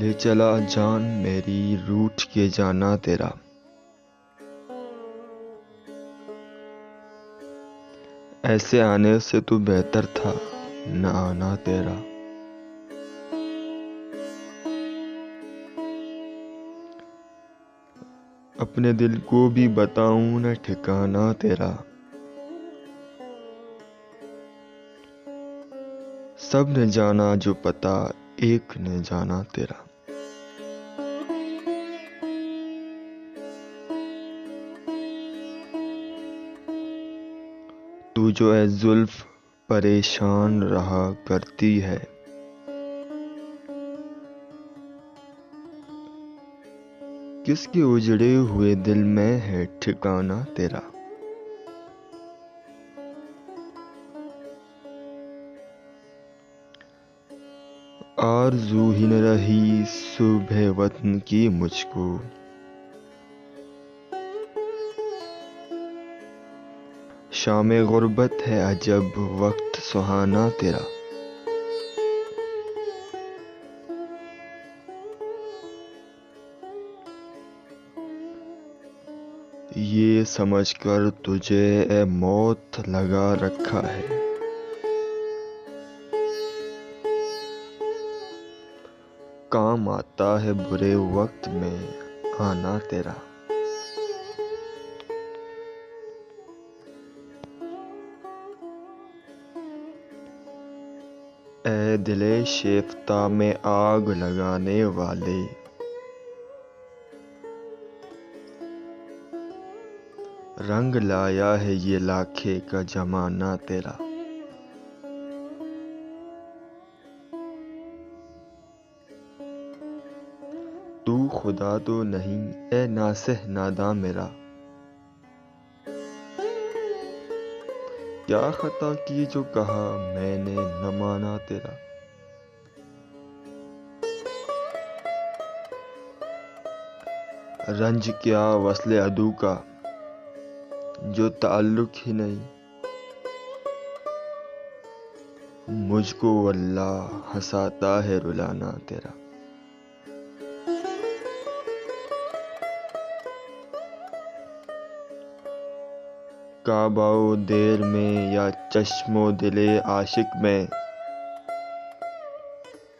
ले चला जान मेरी रूठ के जाना तेरा। ऐसे आने से तो बेहतर था न आना तेरा। अपने दिल को भी बताऊं न ठिकाना तेरा। सब ने जाना जो पता एक ने जाना तेरा। तू जो है जुल्फ परेशान रहा करती है। किसके उजड़े हुए दिल में है ठिकाना तेरा। आरज़ू ही न रही सुबह वतन की मुझको। शामे गुर्बत है अजब वक्त सुहाना तेरा। ये समझकर तुझे ए मौत लगा रखा है। काम आता है बुरे वक्त में आना तेरा। ए दिले शेफ्ता में आग लगाने वाले। रंग लाया है ये लाखे का जमाना तेरा। तू खुदा तो नहीं ए नासिह नादा मेरा। क्या खता की जो कहा मैंने न माना तेरा। रंज क्या वस्ले अदू का जो ताल्लुक ही नहीं। मुझको अल्लाह हंसाता है रुलाना तेरा। काबाओ देर में या चश्मो दिले आशिक में।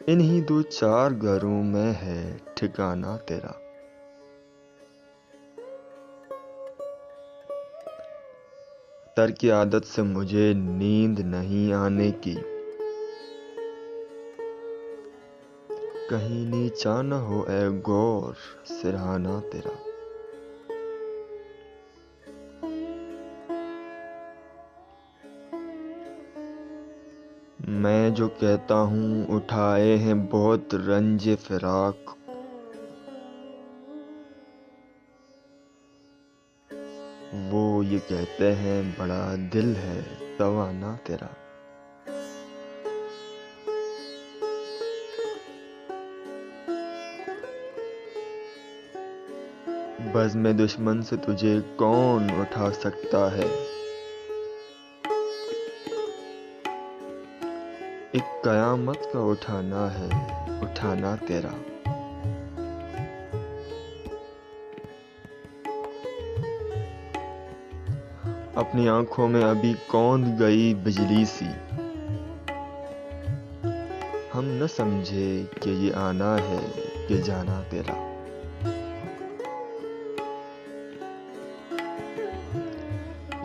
इन्हीं दो चार घरों में है ठिकाना तेरा। तरकी आदत से मुझे नींद नहीं आने की। कहीं नीचा न हो ए गौर सिरहाना तेरा। मैं जो कहता हूँ उठाए हैं बहुत रंजे फिराक। वो ये कहते हैं बड़ा दिल है तवाना तेरा। बज़्म दुश्मन से तुझे कौन उठा सकता है। एक कयामत का उठाना है उठाना तेरा। अपनी आंखों में अभी कौंध गई बिजली सी। हम न समझे कि ये आना है कि जाना तेरा।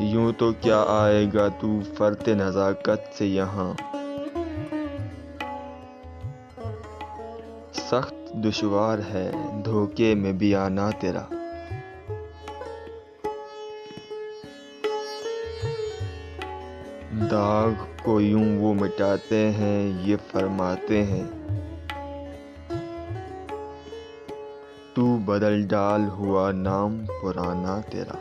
यूं तो क्या आएगा तू फरते नज़ाकत से यहाँ। सख्त दुश्वार है धोखे में भी आना तेरा। दाग को यूं वो मिटाते हैं ये फरमाते हैं। तू बदल डाल हुआ नाम पुराना तेरा।